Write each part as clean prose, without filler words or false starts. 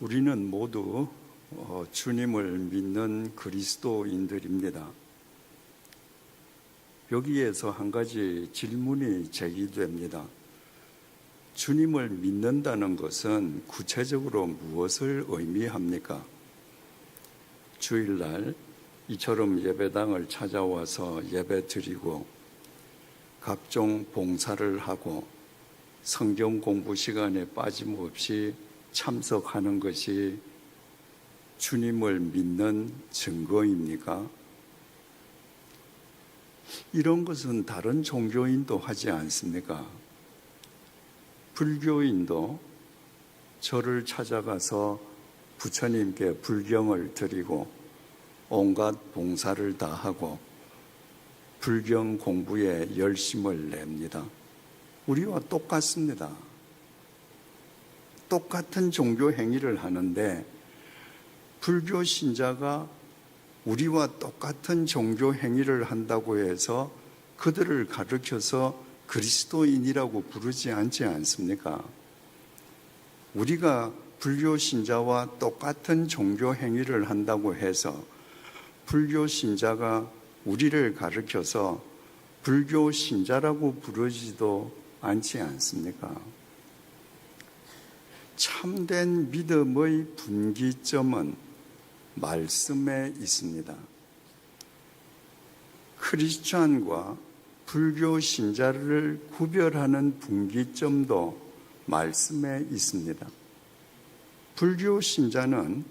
우리는 모두 주님을 믿는 그리스도인들입니다. 여기에서 한 가지 질문이 제기됩니다. 주님을 믿는다는 것은 구체적으로 무엇을 의미합니까? 주일날 이처럼 예배당을 찾아와서 예배 드리고 각종 봉사를 하고 성경 공부 시간에 빠짐없이 참석하는 것이 주님을 믿는 증거입니까? 이런 것은 다른 종교인도 하지 않습니까? 불교인도 절을 찾아가서 부처님께 불경을 드리고 온갖 봉사를 다 하고 불경 공부에 열심을 냅니다. 우리와 똑같습니다. 똑같은 종교 행위를 하는데 불교 신자가 우리와 똑같은 종교 행위를 한다고 해서 그들을 가르쳐서 그리스도인이라고 부르지 않지 않습니까? 우리가 불교 신자와 똑같은 종교 행위를 한다고 해서 불교 신자가 우리를 가르쳐서 불교 신자라고 부르지도 않지 않습니까? 참된 믿음의 분기점은 말씀에 있습니다. 크리스찬과 불교 신자를 구별하는 분기점도 말씀에 있습니다. 불교 신자는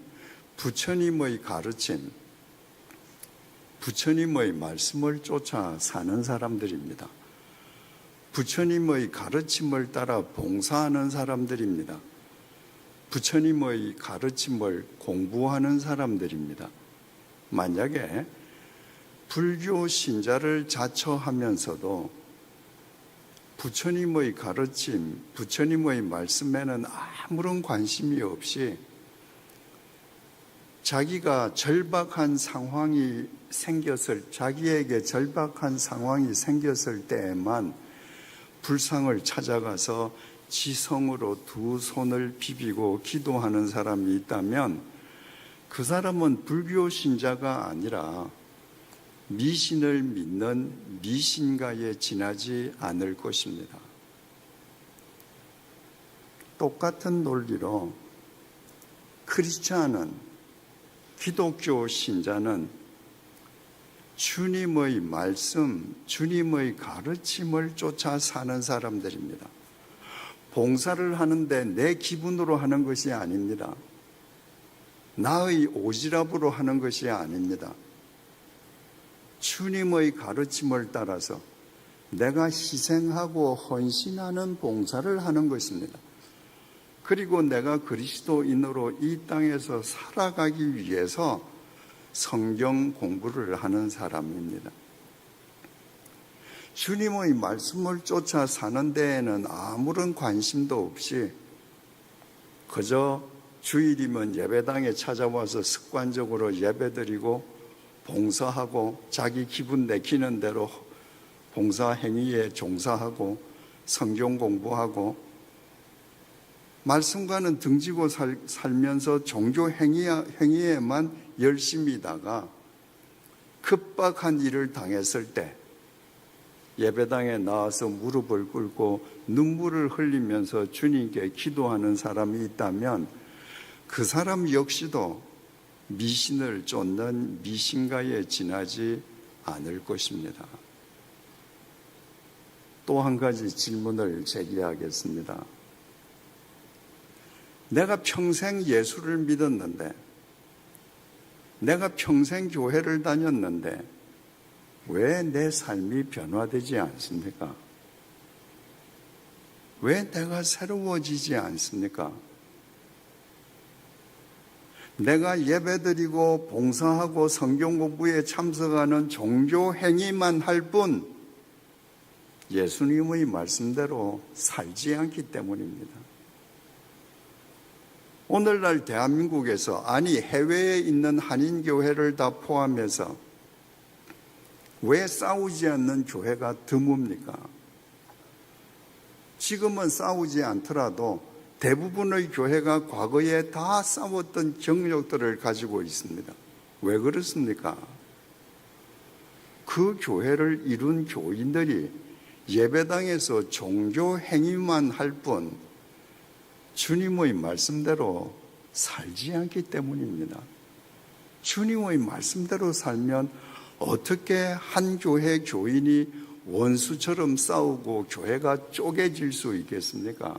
부처님의 가르침, 부처님의 말씀을 쫓아 사는 사람들입니다. 부처님의 가르침을 따라 봉사하는 사람들입니다. 부처님의 가르침을 공부하는 사람들입니다. 만약에 불교 신자를 자처하면서도 부처님의 가르침, 부처님의 말씀에는 아무런 관심이 없이 자기에게 절박한 상황이 생겼을 때에만 불상을 찾아가서 지성으로 두 손을 비비고 기도하는 사람이 있다면 그 사람은 불교 신자가 아니라 미신을 믿는 미신가에 지나지 않을 것입니다. 똑같은 논리로 크리스찬은, 기독교 신자는 주님의 말씀, 주님의 가르침을 쫓아 사는 사람들입니다. 봉사를 하는데 내 기분으로 하는 것이 아닙니다. 나의 오지랖으로 하는 것이 아닙니다. 주님의 가르침을 따라서 내가 희생하고 헌신하는 봉사를 하는 것입니다. 그리고 내가 그리스도인으로 이 땅에서 살아가기 위해서 성경 공부를 하는 사람입니다. 주님의 말씀을 쫓아 사는 데에는 아무런 관심도 없이 그저 주일이면 예배당에 찾아와서 습관적으로 예배드리고 봉사하고 자기 기분 내키는 대로 봉사 행위에 종사하고 성경 공부하고 말씀과는 등지고 살면서 종교 행위에만 열심히다가 급박한 일을 당했을 때 예배당에 나와서 무릎을 꿇고 눈물을 흘리면서 주님께 기도하는 사람이 있다면 그 사람 역시도 미신을 쫓는 미신가에 지나지 않을 것입니다. 또 한 가지 질문을 제기하겠습니다. 내가 평생 예수를 믿었는데, 내가 평생 교회를 다녔는데 왜 내 삶이 변화되지 않습니까? 왜 내가 새로워지지 않습니까? 내가 예배드리고 봉사하고 성경 공부에 참석하는 종교 행위만 할 뿐 예수님의 말씀대로 살지 않기 때문입니다. 오늘날 대한민국에서, 아니 해외에 있는 한인교회를 다 포함해서 왜 싸우지 않는 교회가 드뭅니까? 지금은 싸우지 않더라도 대부분의 교회가 과거에 다 싸웠던 경력들을 가지고 있습니다. 왜 그렇습니까? 그 교회를 이룬 교인들이 예배당에서 종교 행위만 할 뿐 주님의 말씀대로 살지 않기 때문입니다. 주님의 말씀대로 살면 어떻게 한 교회 교인이 원수처럼 싸우고 교회가 쪼개질 수 있겠습니까?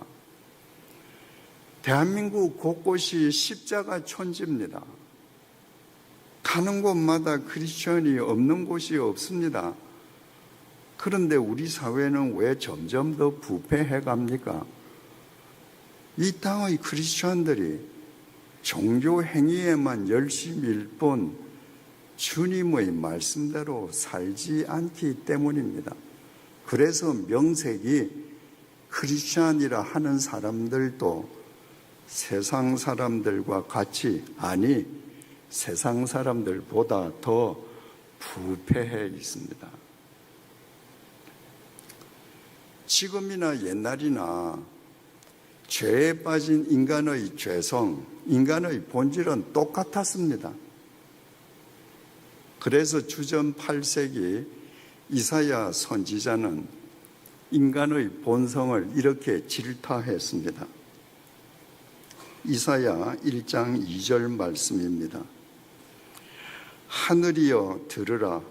대한민국 곳곳이 십자가 천지입니다. 가는 곳마다 크리스천이 없는 곳이 없습니다. 그런데 우리 사회는 왜 점점 더 부패해 갑니까? 이 땅의 크리스천들이 종교 행위에만 열심일 뿐 주님의 말씀대로 살지 않기 때문입니다. 그래서 명색이 크리스천이라 하는 사람들도 세상 사람들과 같이, 아니 세상 사람들보다 더 부패해 있습니다. 지금이나 옛날이나 죄에 빠진 인간의 죄성, 인간의 본질은 똑같았습니다. 그래서 주전 8세기 이사야 선지자는 인간의 본성을 이렇게 질타했습니다. 이사야 1장 2절 말씀입니다. 하늘이여 들으라,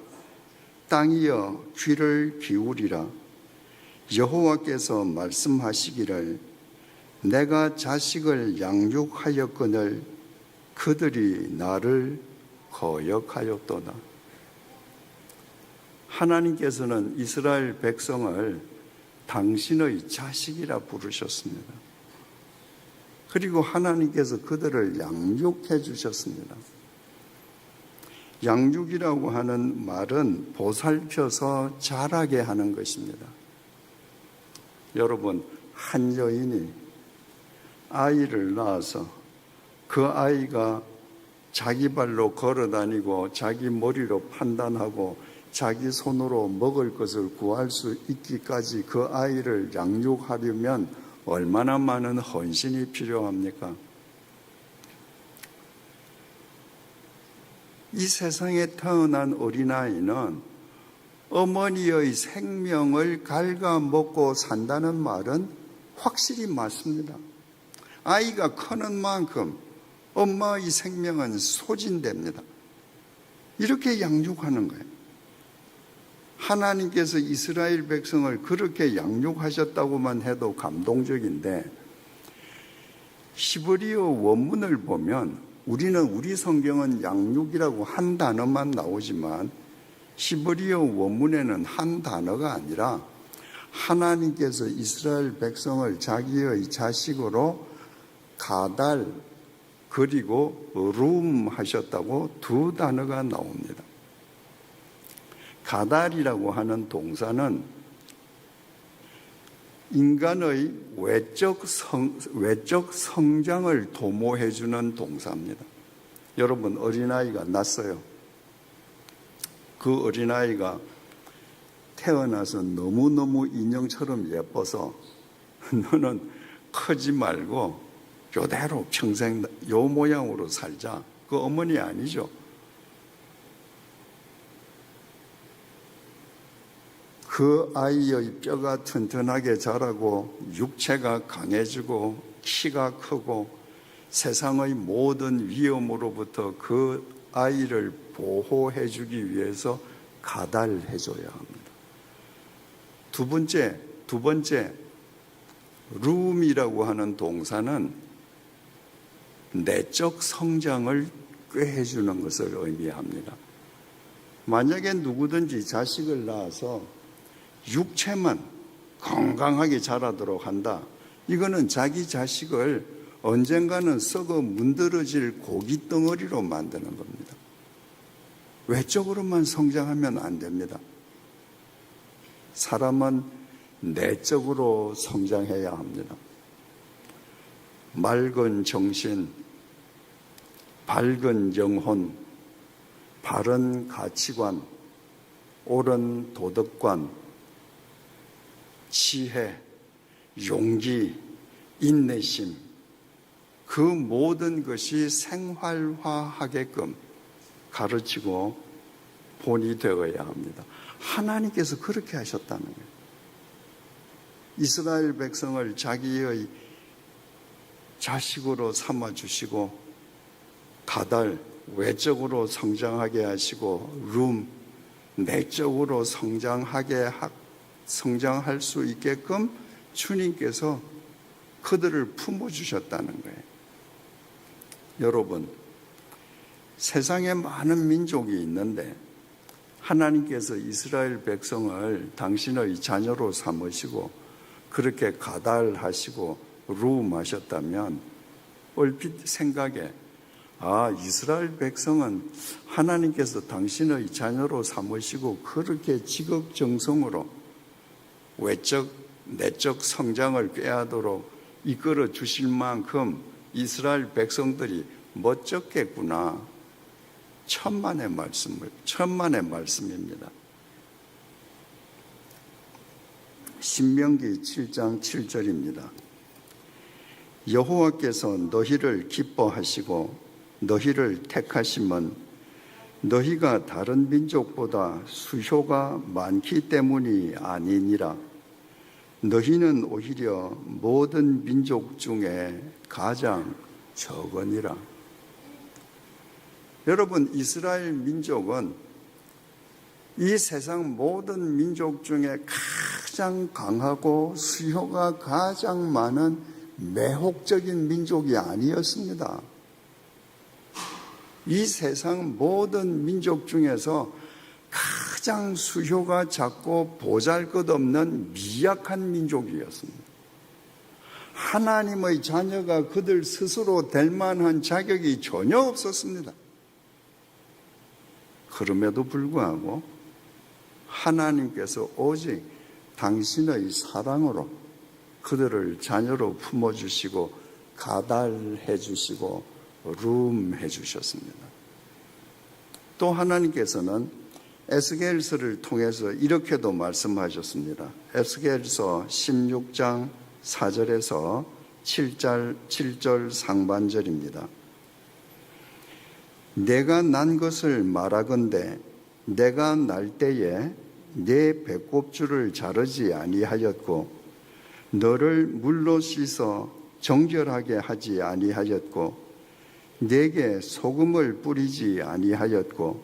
땅이여 귀를 기울이라. 여호와께서 말씀하시기를 내가 자식을 양육하였거늘 그들이 나를 거역하였도다. 하나님께서는 이스라엘 백성을 당신의 자식이라 부르셨습니다. 그리고 하나님께서 그들을 양육해 주셨습니다. 양육이라고 하는 말은 보살펴서 자라게 하는 것입니다. 여러분, 한 여인이 아이를 낳아서 그 아이가 자기 발로 걸어 다니고 자기 머리로 판단하고 자기 손으로 먹을 것을 구할 수 있기까지 그 아이를 양육하려면 얼마나 많은 헌신이 필요합니까? 이 세상에 태어난 어린아이는 어머니의 생명을 갉아먹고 산다는 말은 확실히 맞습니다. 아이가 크는 만큼 엄마의 생명은 소진됩니다. 이렇게 양육하는 거예요. 하나님께서 이스라엘 백성을 그렇게 양육하셨다고만 해도 감동적인데, 히브리어 원문을 보면 우리 성경은 양육이라고 한 단어만 나오지만 히브리어 원문에는 한 단어가 아니라 하나님께서 이스라엘 백성을 자기의 자식으로 가달 그리고 룸 하셨다고 두 단어가 나옵니다. 가달이라고 하는 동사는 인간의 외적 성장을 도모해 주는 동사입니다. 여러분, 어린아이가 낳았어요. 그 어린아이가 태어나서 너무너무 인형처럼 예뻐서 너는 크지 말고 이대로 평생 요 모양으로 살자. 그 어머니 아니죠. 그 아이의 뼈가 튼튼하게 자라고 육체가 강해지고 키가 크고 세상의 모든 위험으로부터 그 아이를 보호해 주기 위해서 가달해 줘야 합니다. 두 번째 룸이라고 하는 동사는 내적 성장을 꾀해 주는 것을 의미합니다. 만약에 누구든지 자식을 낳아서 육체만 건강하게 자라도록 한다. 이거는 자기 자식을 언젠가는 썩어 문드러질 고기 덩어리로 만드는 겁니다. 외적으로만 성장하면 안 됩니다. 사람은 내적으로 성장해야 합니다. 맑은 정신, 밝은 영혼, 바른 가치관, 옳은 도덕관, 지혜, 용기, 인내심, 그 모든 것이 생활화하게끔 가르치고 본이 되어야 합니다. 하나님께서 그렇게 하셨다는 거예요. 이스라엘 백성을 자기의 자식으로 삼아주시고 가달, 외적으로 성장하게 하시고 내적으로 성장할 수 있게끔 주님께서 그들을 품어주셨다는 거예요. 여러분, 세상에 많은 민족이 있는데 하나님께서 이스라엘 백성을 당신의 자녀로 삼으시고 그렇게 가달하시고 루움하셨다면 얼핏 생각에 이스라엘 백성은 하나님께서 당신의 자녀로 삼으시고 그렇게 지극정성으로 외적, 내적 성장을 꾀하도록 이끌어 주실 만큼 이스라엘 백성들이 멋졌겠구나. 천만의 말씀입니다. 신명기 7장 7절입니다. 여호와께서 너희를 기뻐하시고 너희를 택하심은 너희가 다른 민족보다 수효가 많기 때문이 아니니라. 너희는 오히려 모든 민족 중에 가장 적으니라. 여러분, 이스라엘 민족은 이 세상 모든 민족 중에 가장 강하고 수효가 가장 많은 매혹적인 민족이 아니었습니다. 이 세상 모든 민족 중에서 가장 수효가 작고 보잘것없는 미약한 민족이었습니다. 하나님의 자녀가 그들 스스로 될 만한 자격이 전혀 없었습니다. 그럼에도 불구하고 하나님께서 오직 당신의 사랑으로 그들을 자녀로 품어주시고 가달해 주시고 룸해 주셨습니다. 또 하나님께서는 에스겔서를 통해서 이렇게도 말씀하셨습니다. 에스겔서 16장 4절에서 7절 상반절입니다. 내가 난 것을 말하건대 내가 날 때에 내 배꼽줄을 자르지 아니하였고 너를 물로 씻어 정결하게 하지 아니하였고 내게 소금을 뿌리지 아니하였고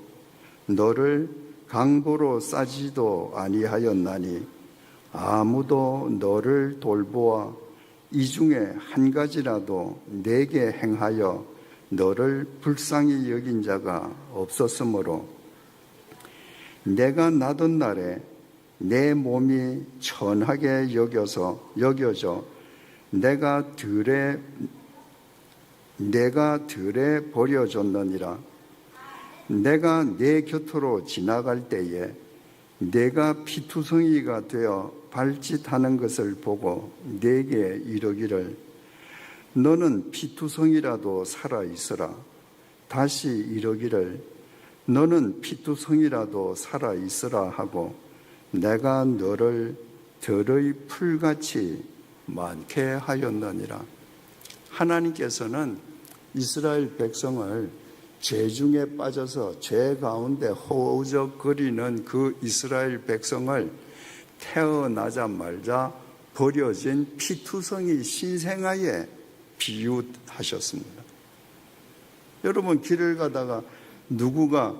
너를 강보로 싸지도 아니하였나니 아무도 너를 돌보아 이 중에 한 가지라도 내게 행하여 너를 불쌍히 여긴 자가 없었으므로 내가 나던 날에 내 몸이 천하게 여겨져 내가 들에 버려졌느니라. 내가 내 곁으로 지나갈 때에 내가 피투성이가 되어 발짓하는 것을 보고 내게 이르기를 너는 피투성이라도 살아있으라. 다시 이르기를 너는 피투성이라도 살아있으라 하고 내가 너를 들의 풀같이 많게 하였느니라. 하나님께서는 이스라엘 백성을 죄 중에 빠져서 죄 가운데 허우적거리는 그 이스라엘 백성을 태어나자마자 버려진 피투성이 신생아에 비유하셨습니다. 여러분, 길을 가다가 누구가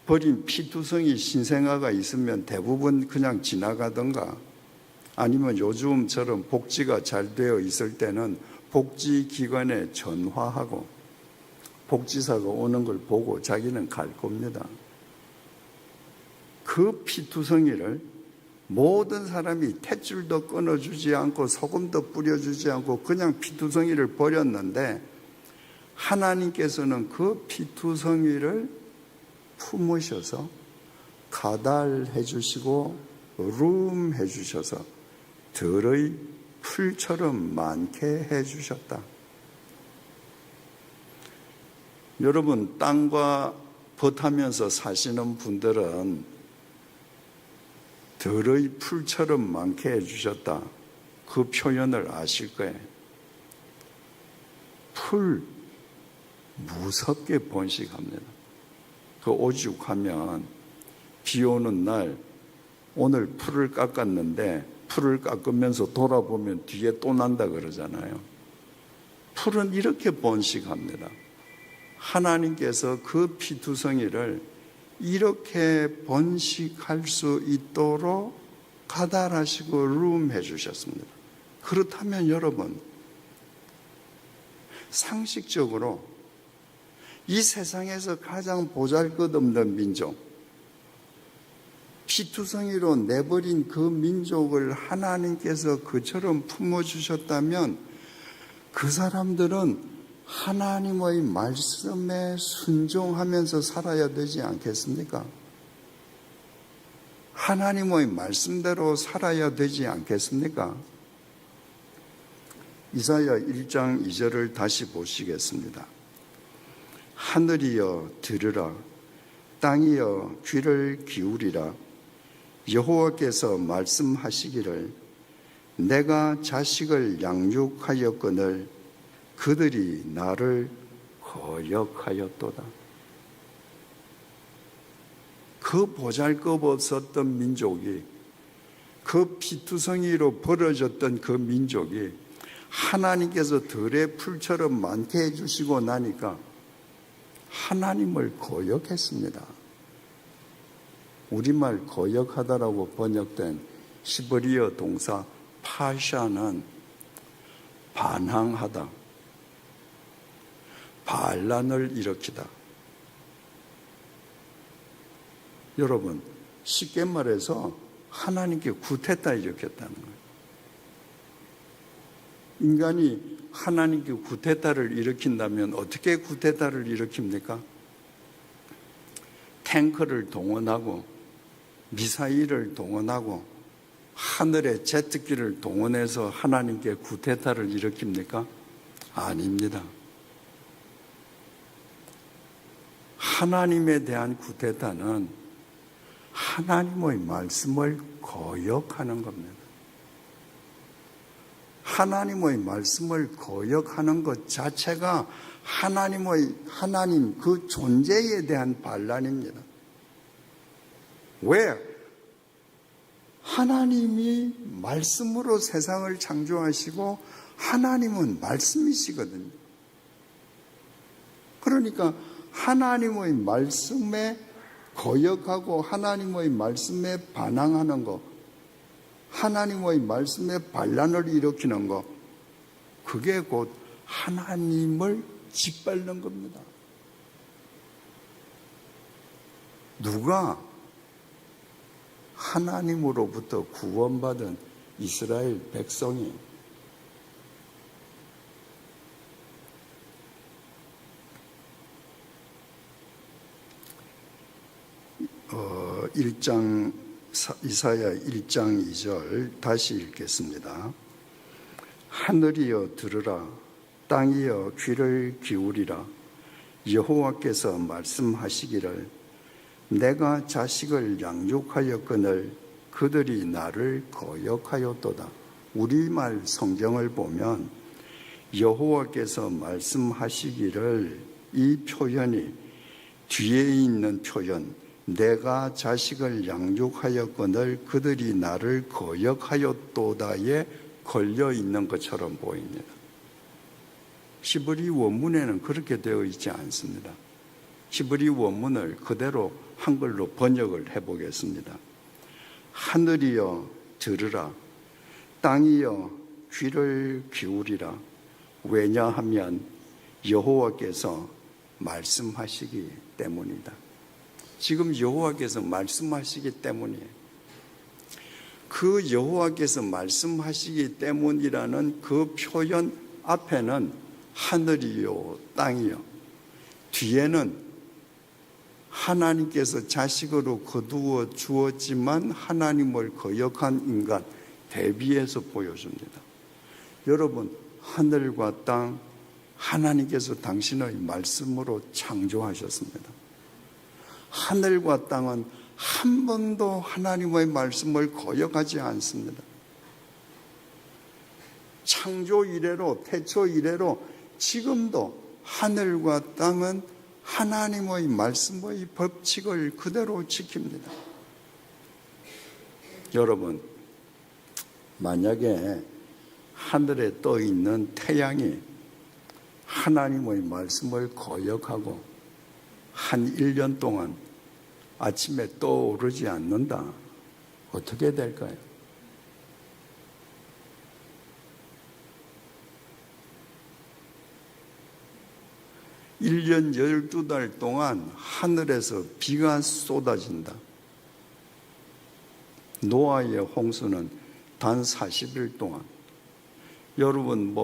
버린 피투성이 신생아가 있으면 대부분 그냥 지나가던가 아니면 요즘처럼 복지가 잘 되어 있을 때는 복지기관에 전화하고 복지사가 오는 걸 보고 자기는 갈 겁니다. 그 피투성이를 모든 사람이 탯줄도 끊어주지 않고 소금도 뿌려주지 않고 그냥 피투성이를 버렸는데 하나님께서는 그 피투성이를 품으셔서 가달해 주시고 룸해 주셔서 들의 풀처럼 많게 해 주셨다. 여러분, 땅과 벗하면서 사시는 분들은 들의 풀처럼 많게 해주셨다. 그 표현을 아실 거예요. 풀 무섭게 번식합니다. 그 오죽하면 비 오는 날 오늘 풀을 깎았는데 풀을 깎으면서 돌아보면 뒤에 또 난다 그러잖아요. 풀은 이렇게 번식합니다. 하나님께서 그 피투성이를 이렇게 번식할 수 있도록 가달하시고 룸해 주셨습니다. 그렇다면 여러분, 상식적으로 이 세상에서 가장 보잘것없는 민족, 피투성이로 내버린 그 민족을 하나님께서 그처럼 품어주셨다면 그 사람들은 하나님의 말씀에 순종하면서 살아야 되지 않겠습니까? 하나님의 말씀대로 살아야 되지 않겠습니까? 이사야 1장 2절을 다시 보시겠습니다. 하늘이여 들으라, 땅이여 귀를 기울이라. 여호와께서 말씀하시기를 내가 자식을 양육하였거늘 그들이 나를 거역하였도다. 그 보잘것없었던 민족이, 그 피투성이로 벌어졌던 그 민족이 하나님께서 들의 풀처럼 많게 해주시고 나니까 하나님을 거역했습니다. 우리말 거역하다라고 번역된 히브리어 동사 파샤는 반항하다, 반란을 일으키다. 여러분, 쉽게 말해서 하나님께 구태타 일으켰다는 거예요. 인간이 하나님께 구태타를 일으킨다면 어떻게 구태타를 일으킵니까? 탱크를 동원하고 미사일을 동원하고 하늘의 제트기를 동원해서 하나님께 구태타를 일으킵니까? 아닙니다. 하나님에 대한 구태타는 하나님의 말씀을 거역하는 겁니다. 하나님의 말씀을 거역하는 것 자체가 하나님 그 존재에 대한 반란입니다. 왜? 하나님이 말씀으로 세상을 창조하시고 하나님은 말씀이시거든요. 그러니까 하나님의 말씀에 거역하고 하나님의 말씀에 반항하는 것, 하나님의 말씀에 반란을 일으키는 것, 그게 곧 하나님을 짓밟는 겁니다. 누가? 하나님으로부터 구원받은 이스라엘 백성이 1장 이사야 1장 2절 다시 읽겠습니다. 하늘이여 들으라, 땅이여 귀를 기울이라. 여호와께서 말씀하시기를 내가 자식을 양육하였거늘 그들이 나를 거역하였도다. 우리말 성경을 보면 여호와께서 말씀하시기를, 이 표현이 뒤에 있는 표현, 내가 자식을 양육하였거늘 그들이 나를 거역하였도다에 걸려 있는 것처럼 보입니다. 히브리 원문에는 그렇게 되어 있지 않습니다. 히브리 원문을 그대로 한글로 번역을 해보겠습니다. 하늘이여 들으라, 땅이여 귀를 기울이라. 왜냐하면 여호와께서 말씀하시기 때문이다. 지금 여호와께서 말씀하시기 때문이에요. 그 여호와께서 말씀하시기 때문이라는 그 표현 앞에는 하늘이요 땅이요, 뒤에는 하나님께서 자식으로 거두어 주었지만 하나님을 거역한 인간 대비해서 보여줍니다. 여러분, 하늘과 땅 하나님께서 당신의 말씀으로 창조하셨습니다. 하늘과 땅은 한 번도 하나님의 말씀을 거역하지 않습니다. 창조 이래로, 태초 이래로 지금도 하늘과 땅은 하나님의 말씀의 법칙을 그대로 지킵니다. 여러분, 만약에 하늘에 떠 있는 태양이 하나님의 말씀을 거역하고 한 1년 동안 아침에 떠오르지 않는다. 어떻게 될까요? (1년 12달) 동안 하늘에서 비가 쏟아진다. 노아의 홍수는 단 40일 동안. 여러분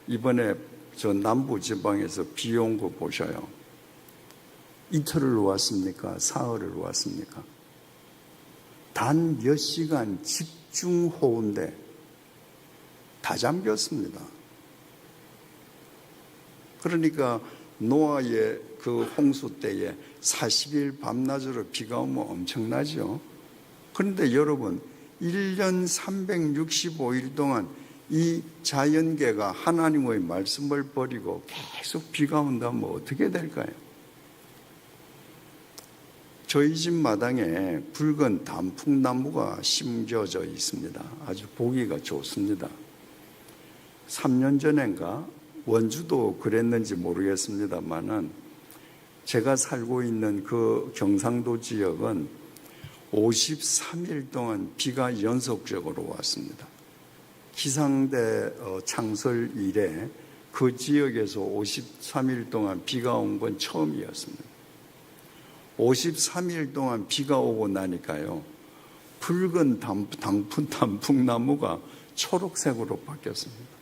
이번에 저 남부 지방에서 비 온 거 보셔요. 이틀을 왔습니까? 사흘을 왔습니까? 단 몇 시간 집중 호우인데 다 잠겼습니다. 그러니까 노아의 그 홍수 때에 40일 밤낮으로 비가 오면 엄청나죠. 그런데 여러분, 1년 365일 동안 이 자연계가 하나님의 말씀을 버리고 계속 비가 온다면 어떻게 될까요? 저희 집 마당에 붉은 단풍나무가 심겨져 있습니다. 아주 보기가 좋습니다. 3년 전인가 원주도 그랬는지 모르겠습니다만은 제가 살고 있는 그 경상도 지역은 53일 동안 비가 연속적으로 왔습니다. 기상대 창설 이래 그 지역에서 53일 동안 비가 온 건 처음이었습니다. 53일 동안 비가 오고 나니까요, 붉은 단풍나무가 초록색으로 바뀌었습니다.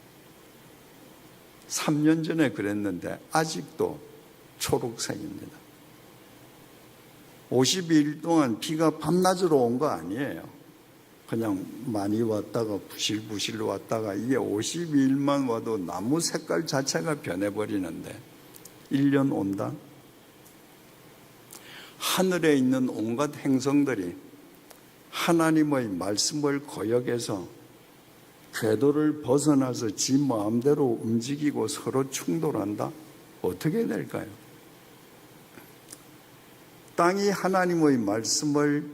3년 전에 그랬는데 아직도 초록색입니다. 52일 동안 비가 밤낮으로 온 거 아니에요. 그냥 많이 왔다가 부실부실 왔다가 이게 52일만 와도 나무 색깔 자체가 변해버리는데 1년 온다? 하늘에 있는 온갖 행성들이 하나님의 말씀을 거역해서 궤도를 벗어나서 지 마음대로 움직이고 서로 충돌한다? 어떻게 될까요? 땅이 하나님의 말씀을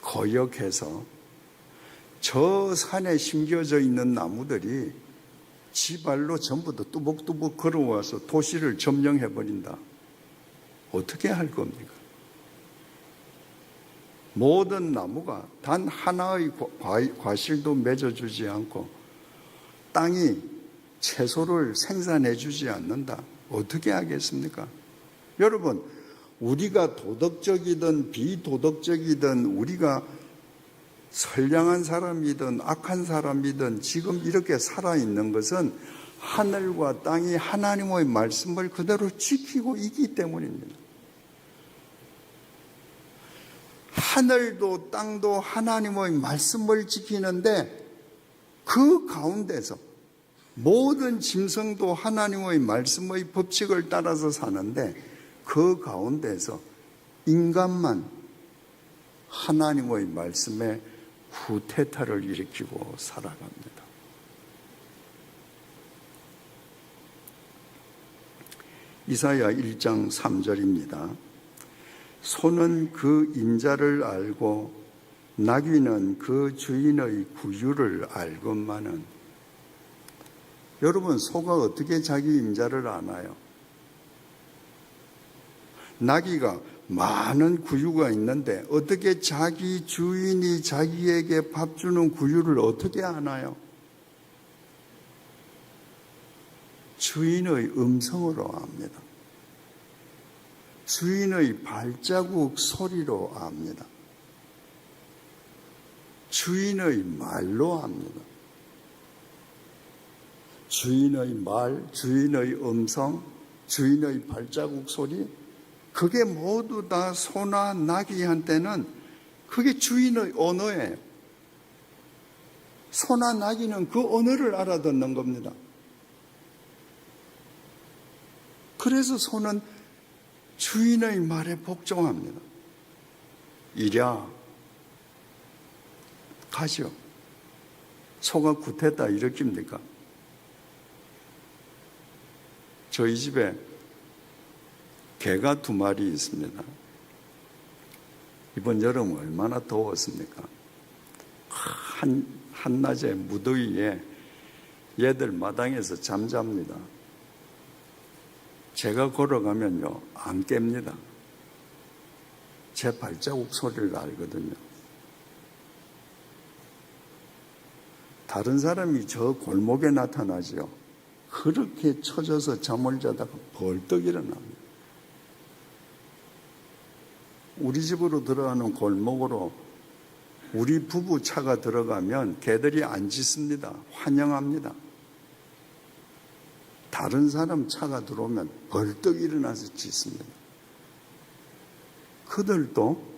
거역해서 저 산에 심겨져 있는 나무들이 지 발로 전부 다 뚜벅뚜벅 걸어와서 도시를 점령해버린다. 어떻게 할 겁니까? 모든 나무가 단 하나의 과실도 맺어주지 않고 땅이 채소를 생산해주지 않는다. 어떻게 하겠습니까? 여러분, 우리가 도덕적이든 비도덕적이든 우리가 선량한 사람이든 악한 사람이든 지금 이렇게 살아있는 것은 하늘과 땅이 하나님의 말씀을 그대로 지키고 있기 때문입니다. 하늘도 땅도 하나님의 말씀을 지키는데 그 가운데서 모든 짐승도 하나님의 말씀의 법칙을 따라서 사는데 그 가운데서 인간만 하나님의 말씀에 후퇴타를 일으키고 살아갑니다. 이사야 1장 3절입니다. 소는 그 인자를 알고 나귀는 그 주인의 구유를 알건만은. 여러분, 소가 어떻게 자기 인자를 아나요? 나귀가 많은 구유가 있는데 어떻게 자기 주인이 자기에게 밥 주는 구유를 어떻게 아나요? 주인의 음성으로 압니다. 주인의 발자국 소리로 압니다. 주인의 말로 압니다. 주인의 말, 주인의 음성, 주인의 발자국 소리, 그게 모두 다 소나 나귀한테는 그게 주인의 언어예요. 소나 나귀는 그 언어를 알아듣는 겁니다. 그래서 소는 주인의 말에 복종합니다. 이랴, 가시오. 소가 구태다 일으킵니까? 저희 집에 개가 2마리 있습니다. 이번 여름 얼마나 더웠습니까? 한낮에 무더위에 얘들 마당에서 잠잡니다. 제가 걸어가면요, 안 깹니다. 제 발자국 소리를 알거든요. 다른 사람이 저 골목에 나타나죠. 그렇게 처져서 잠을 자다가 벌떡 일어납니다. 우리 집으로 들어가는 골목으로 우리 부부 차가 들어가면 개들이 안 짖습니다. 환영합니다. 다른 사람 차가 들어오면 벌떡 일어나서 짖습니다. 그들도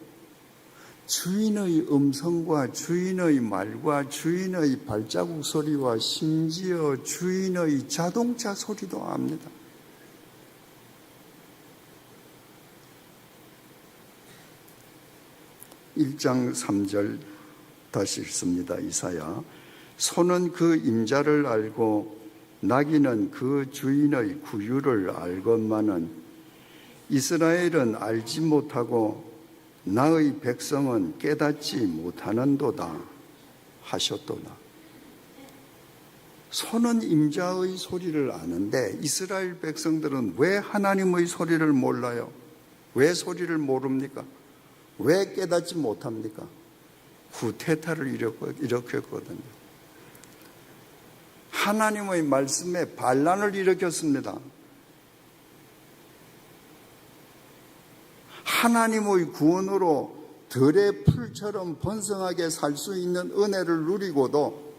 주인의 음성과 주인의 말과 주인의 발자국 소리와 심지어 주인의 자동차 소리도 압니다. (1장 3절) 다시 읽습니다. 이사야. 소는 그 임자를 알고 나귀는 그 주인의 구유를 알건만은 이스라엘은 알지 못하고 나의 백성은 깨닫지 못하는도다 하셨도다. 소는 임자의 소리를 아는데 이스라엘 백성들은 왜 하나님의 소리를 몰라요? 왜 소리를 모릅니까? 왜 깨닫지 못합니까? 구태타를 일으켰거든요. 하나님의 말씀에 반란을 일으켰습니다. 하나님의 구원으로 들의 풀처럼 번성하게 살 수 있는 은혜를 누리고도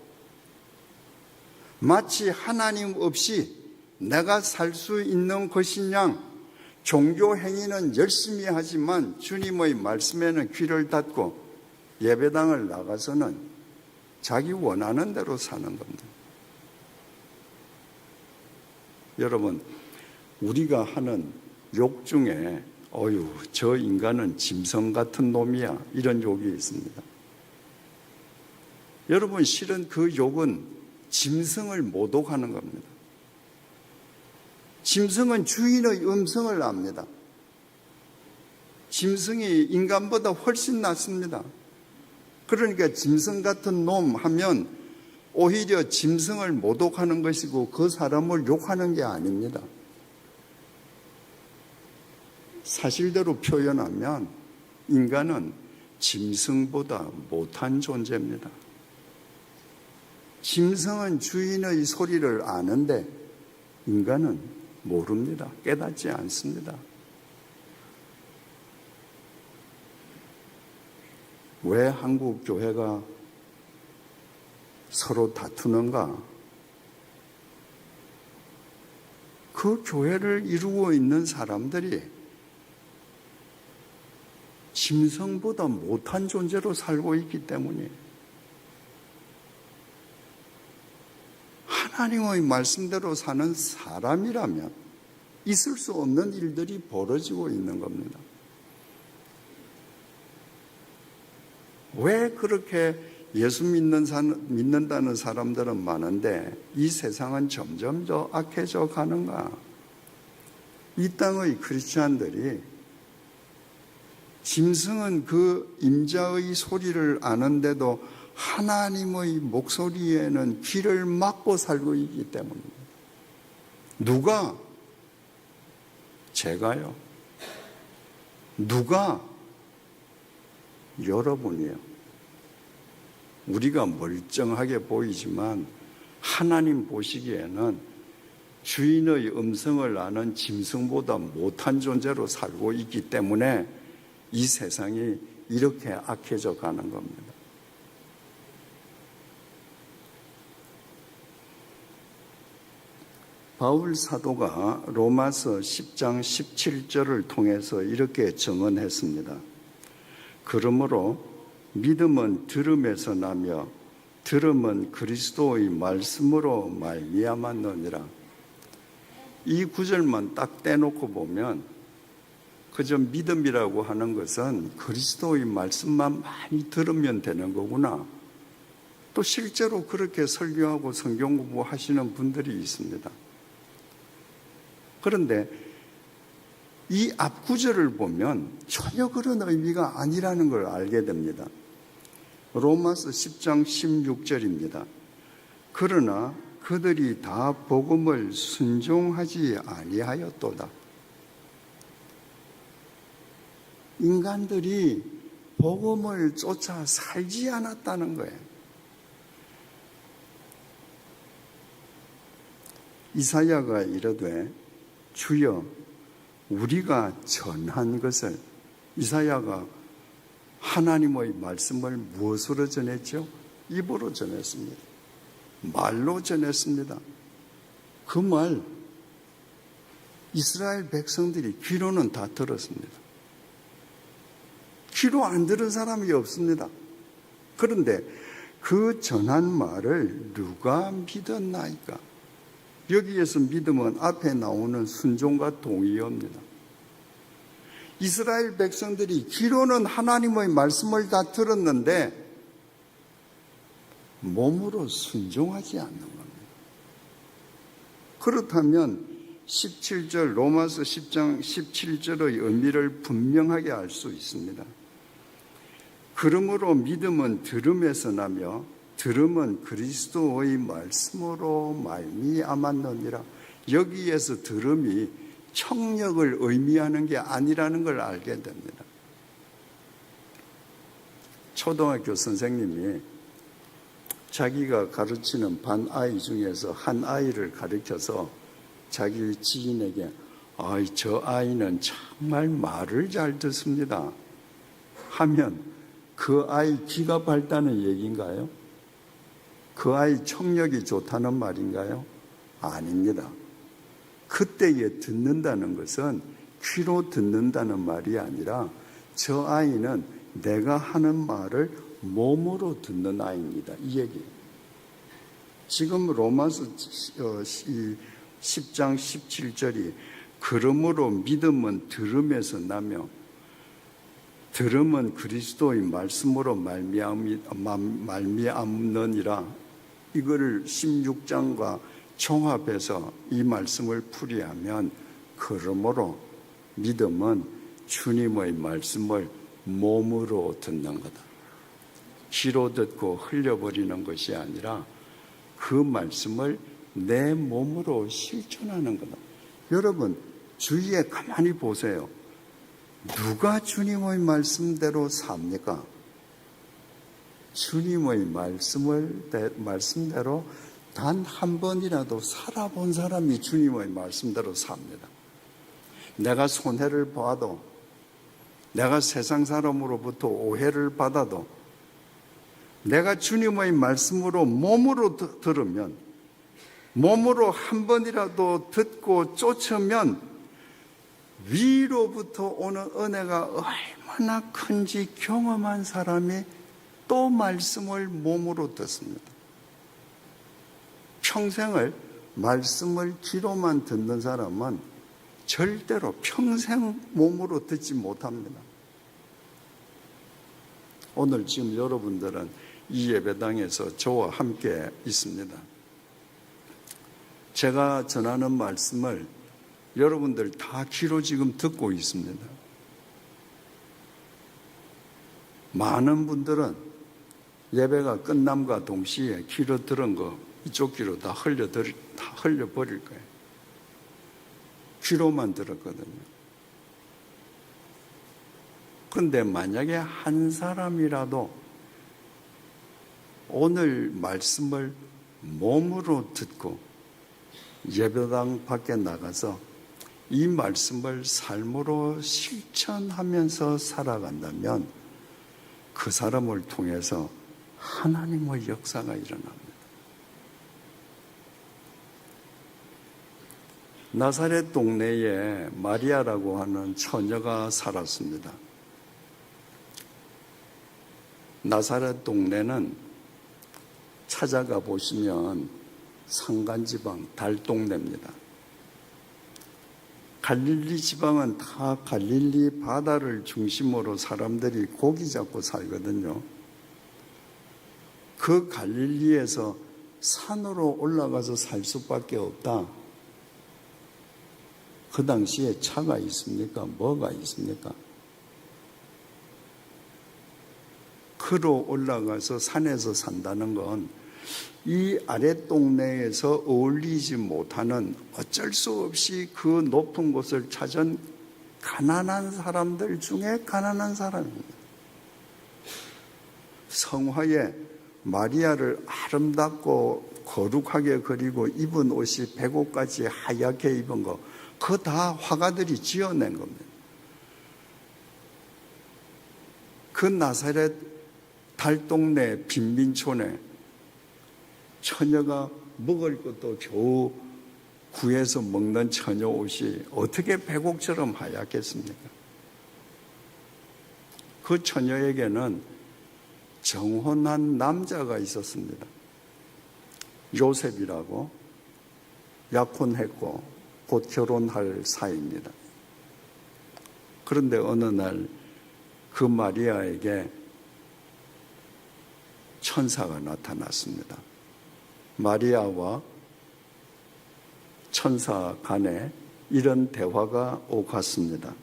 마치 하나님 없이 내가 살 수 있는 것인 양 종교 행위는 열심히 하지만 주님의 말씀에는 귀를 닫고 예배당을 나가서는 자기 원하는 대로 사는 겁니다. 여러분, 우리가 하는 욕 중에 어휴, 저 인간은 짐승 같은 놈이야, 이런 욕이 있습니다. 여러분, 실은 그 욕은 짐승을 모독하는 겁니다. 짐승은 주인의 음성을 압니다. 짐승이 인간보다 훨씬 낫습니다. 그러니까 짐승 같은 놈 하면 오히려 짐승을 모독하는 것이고 그 사람을 욕하는 게 아닙니다. 사실대로 표현하면 인간은 짐승보다 못한 존재입니다. 짐승은 주인의 소리를 아는데 인간은 모릅니다. 깨닫지 않습니다. 왜 한국 교회가 서로 다투는가? 그 교회를 이루고 있는 사람들이 짐승보다 못한 존재로 살고 있기 때문이에요. 하나님의 말씀대로 사는 사람이라면 있을 수 없는 일들이 벌어지고 있는 겁니다. 왜 그렇게 예수 믿는다는 사람들은 많은데 이 세상은 점점 더 악해져 가는가? 이 땅의 크리스찬들이 짐승은 그 임자의 소리를 아는데도 하나님의 목소리에는 귀를 막고 살고 있기 때문입니다. 누가? 제가요. 누가? 여러분이요. 우리가 멀쩡하게 보이지만 하나님 보시기에는 주인의 음성을 아는 짐승보다 못한 존재로 살고 있기 때문에 이 세상이 이렇게 악해져 가는 겁니다. 바울 사도가 로마서 10장 17절을 통해서 이렇게 증언했습니다. 그러므로 믿음은 들음에서 나며 들음은 그리스도의 말씀으로 말미암았느니라. 이 구절만 딱 떼놓고 보면 그저 믿음이라고 하는 것은 그리스도의 말씀만 많이 들으면 되는 거구나, 또 실제로 그렇게 설교하고 성경 공부하시는 분들이 있습니다. 그런데 이 앞구절을 보면 전혀 그런 의미가 아니라는 걸 알게 됩니다. 로마서 10장 16절입니다. 그러나 그들이 다 복음을 순종하지 아니하였도다. 인간들이 복음을 쫓아 살지 않았다는 거예요. 이사야가 이르되 주여 우리가 전한 것을, 이사야가 하나님의 말씀을 무엇으로 전했죠? 입으로 전했습니다. 말로 전했습니다. 그 말 이스라엘 백성들이 귀로는 다 들었습니다. 귀로 안 들은 사람이 없습니다. 그런데 그 전한 말을 누가 믿었나이까? 여기에서 믿음은 앞에 나오는 순종과 동의입니다. 이스라엘 백성들이 귀로는 하나님의 말씀을 다 들었는데 몸으로 순종하지 않는 겁니다. 그렇다면 17절 로마서 10장 17절의 의미를 분명하게 알 수 있습니다. 그러므로 믿음은 들음에서 나며 들음은 그리스도의 말씀으로 말미암았느니라. 여기에서 들음이 청력을 의미하는 게 아니라는 걸 알게 됩니다. 초등학교 선생님이 자기가 가르치는 반 아이 중에서 한 아이를 가르쳐서 자기 지인에게 저 아이는 정말 말을 잘 듣습니다 하면 그 아이 귀가 밝다는 얘기인가요? 그 아이 청력이 좋다는 말인가요? 아닙니다. 그때에 듣는다는 것은 귀로 듣는다는 말이 아니라 저 아이는 내가 하는 말을 몸으로 듣는 아이입니다. 이 얘기예요. 지금 로마서 10장 17절이 그러므로 믿음은 들음에서 나며 들음은 그리스도의 말씀으로 말미암느니라. 이거를 16장과 종합해서 이 말씀을 풀이하면 그러므로 믿음은 주님의 말씀을 몸으로 듣는 거다. 귀로 듣고 흘려버리는 것이 아니라 그 말씀을 내 몸으로 실천하는 거다. 여러분 주위에 가만히 보세요. 누가 주님의 말씀대로 삽니까? 주님의 말씀대로 단 한 번이라도 살아본 사람이 주님의 말씀대로 삽니다. 내가 손해를 봐도, 내가 세상 사람으로부터 오해를 받아도, 내가 주님의 말씀으로 몸으로 들으면, 몸으로 한 번이라도 듣고 쫓으면 위로부터 오는 은혜가 얼마나 큰지 경험한 사람이 또 말씀을 몸으로 듣습니다. 평생을 말씀을 귀로만 듣는 사람은 절대로 평생 몸으로 듣지 못합니다. 오늘 지금 여러분들은 이 예배당에서 저와 함께 있습니다. 제가 전하는 말씀을 여러분들 다 귀로 지금 듣고 있습니다. 많은 분들은 예배가 끝남과 동시에 귀로 들은 거 이쪽 귀로 다 흘려버릴 거예요. 귀로만 들었거든요. 그런데 만약에 한 사람이라도 오늘 말씀을 몸으로 듣고 예배당 밖에 나가서 이 말씀을 삶으로 실천하면서 살아간다면 그 사람을 통해서 하나님의 역사가 일어납니다. 나사렛 동네에 마리아라고 하는 처녀가 살았습니다. 나사렛 동네는 찾아가 보시면 산간지방 달동네입니다. 갈릴리 지방은 다 갈릴리 바다를 중심으로 사람들이 고기 잡고 살거든요. 그 갈릴리에서 산으로 올라가서 살 수밖에 없다. 그 당시에 차가 있습니까? 뭐가 있습니까? 그로 올라가서 산에서 산다는 건 이 아랫동네에서 어울리지 못하는 어쩔 수 없이 그 높은 곳을 찾은 가난한 사람들 중에 가난한 사람입니다. 성화에 마리아를 아름답고 거룩하게 그리고 입은 옷이 배고까지 하얗게 입은 거, 그거 다 화가들이 지어낸 겁니다. 그 나사렛 달동네 빈민촌에 처녀가 먹을 것도 겨우 구해서 먹는 처녀 옷이 어떻게 배곡처럼 하얗겠습니까? 그 처녀에게는 정혼한 남자가 있었습니다. 요셉이라고. 약혼했고 곧 결혼할 사이입니다. 그런데 어느 날 그 마리아에게 천사가 나타났습니다. 마리아와 천사 간에 이런 대화가 오갔습니다.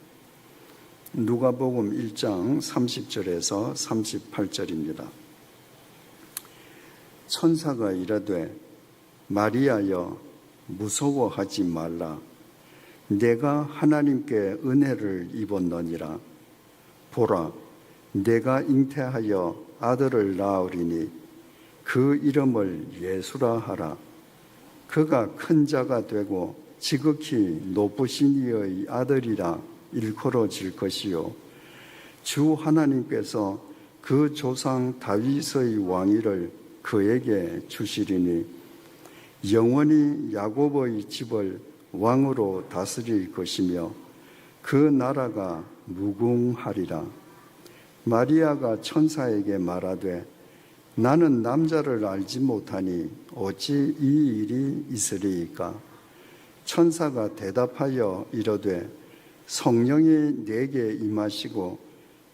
누가복음 1장 30절에서 38절입니다. 천사가 이르되 마리아여 무서워하지 말라. 내가 하나님께 은혜를 입었느니라. 보라, 내가 잉태하여 아들을 낳으리니 그 이름을 예수라 하라. 그가 큰 자가 되고 지극히 높으신 이의 아들이라 일컬어질 것이요 주 하나님께서 그 조상 다윗의 왕위를 그에게 주시리니 영원히 야곱의 집을 왕으로 다스릴 것이며 그 나라가 무궁하리라. 마리아가 천사에게 말하되 나는 남자를 알지 못하니 어찌 이 일이 있으리이까? 천사가 대답하여 이르되 성령이 내게 임하시고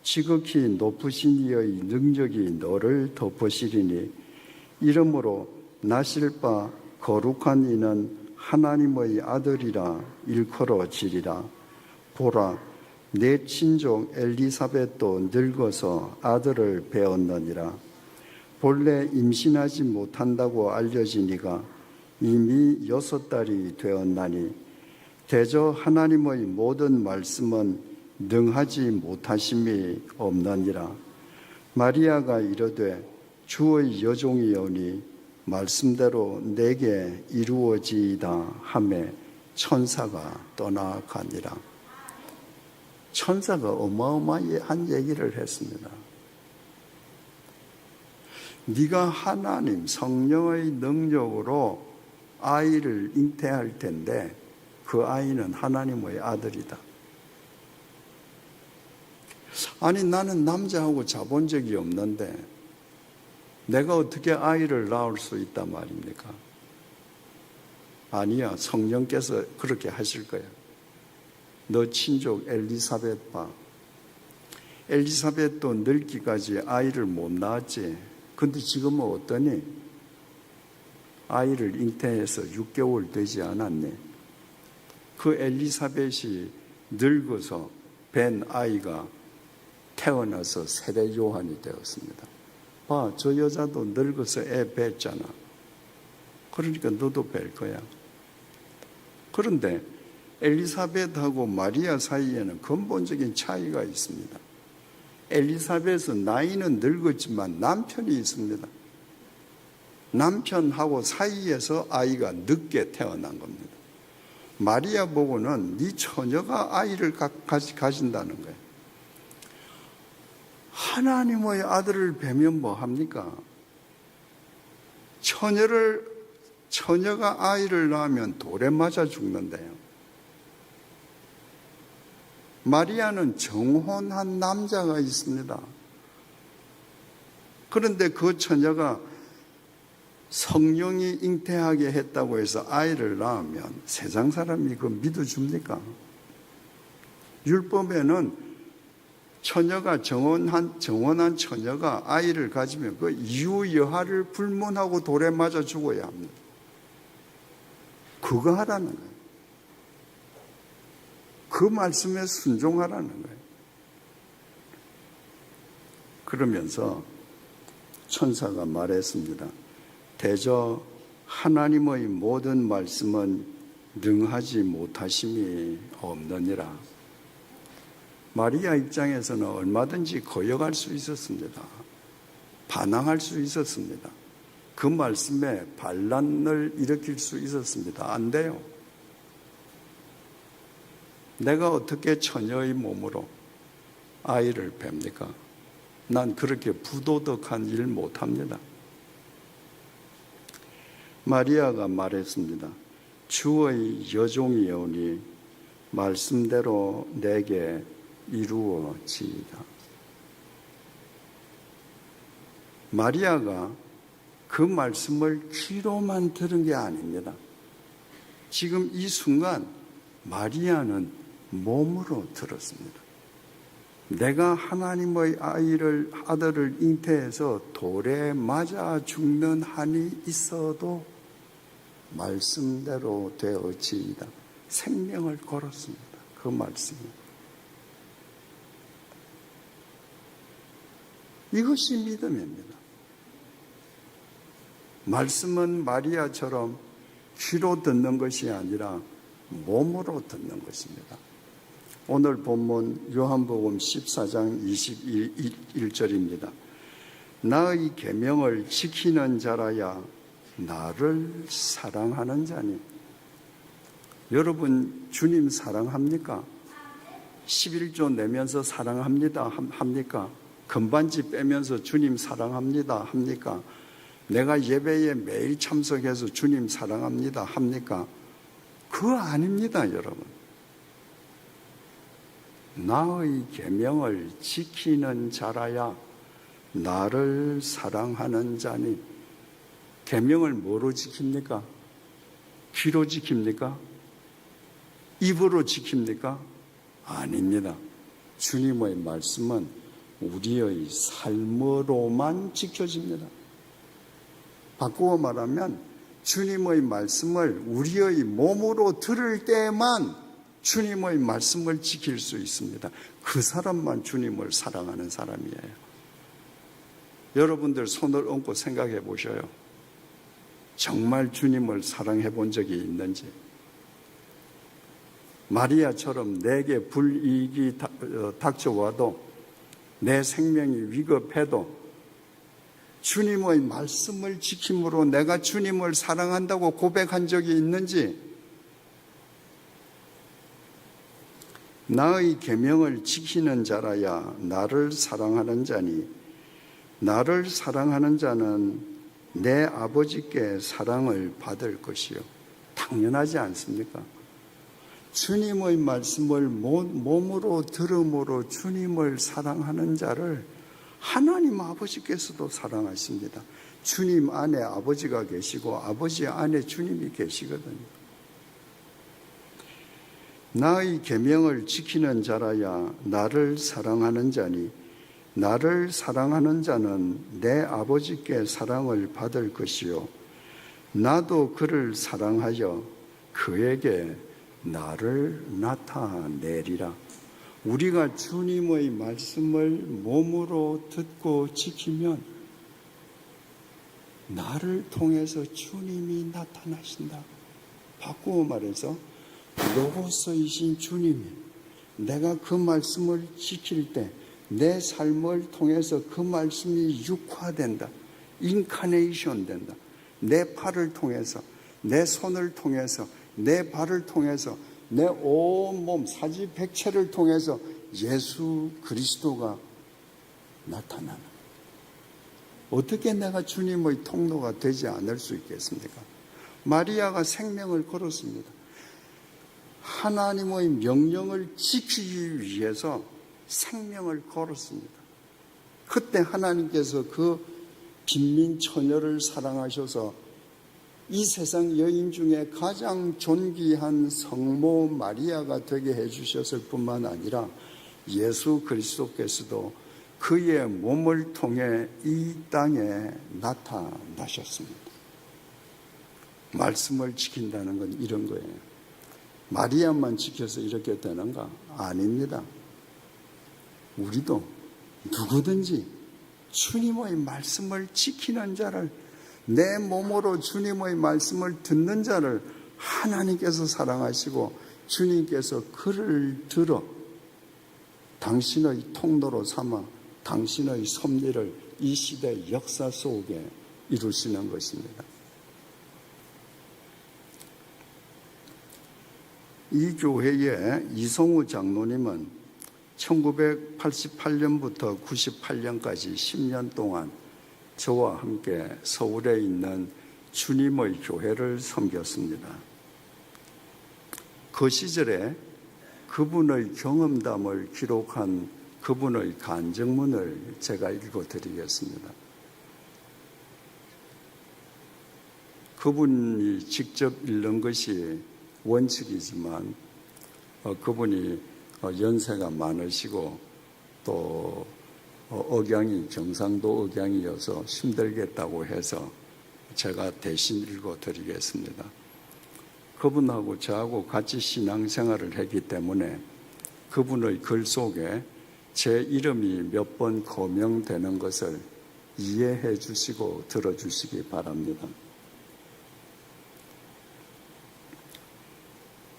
지극히 높으신 이의 능력이 너를 덮으시리니 이러므로 나실 바 거룩한 이는 하나님의 아들이라 일컬어지리라. 보라, 내 친족 엘리사벳도 늙어서 아들을 배었느니라. 본래 임신하지 못한다고 알려지니가 이미 6달이 되었나니 대저 하나님의 모든 말씀은 능하지 못하심이 없느니라. 마리아가 이르되 주의 여종이오니 말씀대로 내게 이루어지이다 하매 천사가 떠나가니라. 천사가 어마어마한 얘기를 했습니다. 네가 하나님 성령의 능력으로 아이를 잉태할 텐데 그 아이는 하나님의 아들이다. 아니 나는 남자하고 자본 적이 없는데 내가 어떻게 아이를 낳을 수 있단 말입니까? 아니야, 성령께서 그렇게 하실 거야. 너 친족 엘리사벳 봐. 엘리사벳도 늙기까지 아이를 못 낳았지. 근데 지금은 어떠니? 아이를 잉태해서 6개월 되지 않았네. 그 엘리사벳이 늙어서 뵌 아이가 태어나서 세례 요한이 되었습니다. 봐, 저 여자도 늙어서 애 뵀잖아. 그러니까 너도 뵐 거야. 그런데 엘리사벳하고 마리아 사이에는 근본적인 차이가 있습니다. 엘리사벳은 나이는 늙었지만 남편이 있습니다. 남편하고 사이에서 아이가 늦게 태어난 겁니다. 마리아 보고는 네 처녀가 아이를 가진다는 거예요. 하나님의 아들을 뵈면 뭐 합니까? 처녀가 아이를 낳으면 돌에 맞아 죽는데요. 마리아는 정혼한 남자가 있습니다. 그런데 그 처녀가 성령이 잉태하게 했다고 해서 아이를 낳으면 세상 사람이 그거 믿어줍니까? 율법에는 처녀가 정원한 처녀가 아이를 가지면 그 이유 여하를 불문하고 돌에 맞아 죽어야 합니다. 그거 하라는 거예요. 그 말씀에 순종하라는 거예요. 그러면서 천사가 말했습니다. 대저 하나님의 모든 말씀은 능하지 못하심이 없느니라. 마리아 입장에서는 얼마든지 거역할 수 있었습니다. 반항할 수 있었습니다. 그 말씀에 반란을 일으킬 수 있었습니다. 안 돼요. 내가 어떻게 처녀의 몸으로 아이를 뵙니까? 난 그렇게 부도덕한 일 못합니다. 마리아가 말했습니다. 주의 여종이오니 말씀대로 내게 이루어지이다. 마리아가 그 말씀을 귀로만 들은 게 아닙니다. 지금 이 순간 마리아는 몸으로 들었습니다. 내가 하나님의 아들을 잉태해서 돌에 맞아 죽는 한이 있어도 말씀대로 되어지이다. 생명을 걸었습니다. 그 말씀이. 이것이 믿음입니다. 말씀은 마리아처럼 귀로 듣는 것이 아니라 몸으로 듣는 것입니다. 오늘 본문 요한복음 14장 21절입니다. 나의 계명을 지키는 자라야 나를 사랑하는 자니. 여러분 주님 사랑합니까? 11조 내면서 사랑합니다 합니까? 금반지 빼면서 주님 사랑합니다 합니까? 내가 예배에 매일 참석해서 주님 사랑합니다 합니까? 그거 아닙니다, 여러분. 나의 계명을 지키는 자라야 나를 사랑하는 자니. 계명을 뭐로 지킵니까? 귀로 지킵니까? 입으로 지킵니까? 아닙니다. 주님의 말씀은 우리의 삶으로만 지켜집니다. 바꾸어 말하면 주님의 말씀을 우리의 몸으로 들을 때만 주님의 말씀을 지킬 수 있습니다. 그 사람만 주님을 사랑하는 사람이에요. 여러분들 손을 얹고 생각해 보셔요. 정말 주님을 사랑해 본 적이 있는지. 마리아처럼 내게 불이익이 닥쳐와도 내 생명이 위급해도 주님의 말씀을 지킴으로 내가 주님을 사랑한다고 고백한 적이 있는지. 나의 계명을 지키는 자라야 나를 사랑하는 자니 나를 사랑하는 자는 내 아버지께 사랑을 받을 것이요. 당연하지 않습니까? 주님의 말씀을 몸으로 들음으로 주님을 사랑하는 자를 하나님 아버지께서도 사랑하십니다. 주님 안에 아버지가 계시고 아버지 안에 주님이 계시거든요. 나의 계명을 지키는 자라야 나를 사랑하는 자니 나를 사랑하는 자는 내 아버지께 사랑을 받을 것이요 나도 그를 사랑하여 그에게 나를 나타내리라. 우리가 주님의 말씀을 몸으로 듣고 지키면 나를 통해서 주님이 나타나신다. 바꾸어 말해서 로고스이신 주님이 내가 그 말씀을 지킬 때 내 삶을 통해서 그 말씀이 육화된다. 인카네이션 된다. 내 팔을 통해서, 내 손을 통해서, 내 발을 통해서, 내 온몸 사지백체를 통해서 예수 그리스도가 나타나는. 어떻게 내가 주님의 통로가 되지 않을 수 있겠습니까? 마리아가 생명을 걸었습니다. 하나님의 명령을 지키기 위해서 생명을 걸었습니다. 그때 하나님께서 그 빈민 처녀를 사랑하셔서 이 세상 여인 중에 가장 존귀한 성모 마리아가 되게 해주셨을 뿐만 아니라 예수 그리스도께서도 그의 몸을 통해 이 땅에 나타나셨습니다. 말씀을 지킨다는 건 이런 거예요. 마리아만 지켜서 이렇게 되는가? 아닙니다. 우리도 누구든지 주님의 말씀을 지키는 자를, 내 몸으로 주님의 말씀을 듣는 자를 하나님께서 사랑하시고 주님께서 그를 들어 당신의 통로로 삼아 당신의 섭리를 이 시대 역사 속에 이루시는 것입니다. 이 교회의 이성우 장로님은 1988년부터 98년까지 10년 동안 저와 함께 서울에 있는 주님의 교회를 섬겼습니다. 그 시절에 그분의 경험담을 기록한 그분의 간증문을 제가 읽어드리겠습니다. 그분이 직접 읽는 것이 원칙이지만 그분이 연세가 많으시고 또 억양이 경상도 억양이어서 힘들겠다고 해서 제가 대신 읽어드리겠습니다. 그분하고 저하고 같이 신앙생활을 했기 때문에 그분의 글 속에 제 이름이 몇 번 거명되는 것을 이해해 주시고 들어주시기 바랍니다.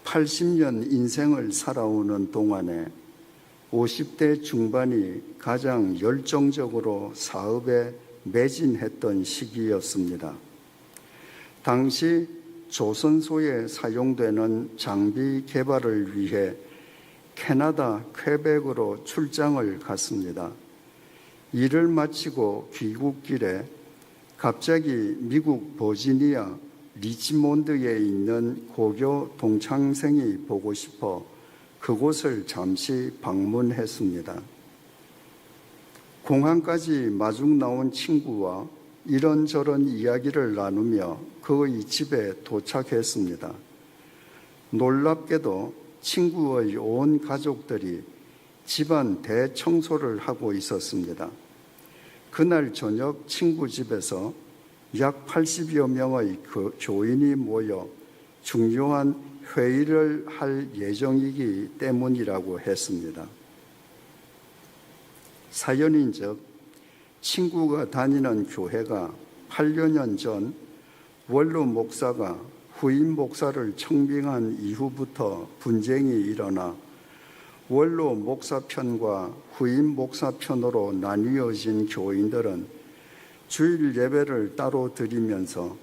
80년 인생을 살아오는 동안에 50대 중반이 가장 열정적으로 사업에 매진했던 시기였습니다. 당시 조선소에 사용되는 장비 개발을 위해 캐나다 퀘벡으로 출장을 갔습니다. 일을 마치고 귀국길에 갑자기 미국 버지니아 리치몬드에 있는 고교 동창생이 보고 싶어 그곳을 잠시 방문했습니다. 공항까지 마중 나온 친구와 이런저런 이야기를 나누며 그의 집에 도착했습니다. 놀랍게도 친구의 온 가족들이 집안 대청소를 하고 있었습니다. 그날 저녁 친구 집에서 약 80여 명의 교인이 모여 중요한 회의를 할 예정이기 때문이라고 했습니다. 사연인즉 친구가 다니는 교회가 8여 년 전 원로 목사가 후임 목사를 청빙한 이후부터 분쟁이 일어나 원로 목사 편과 후임 목사 편으로 나뉘어진 교인들은 주일 예배를 따로 드리면서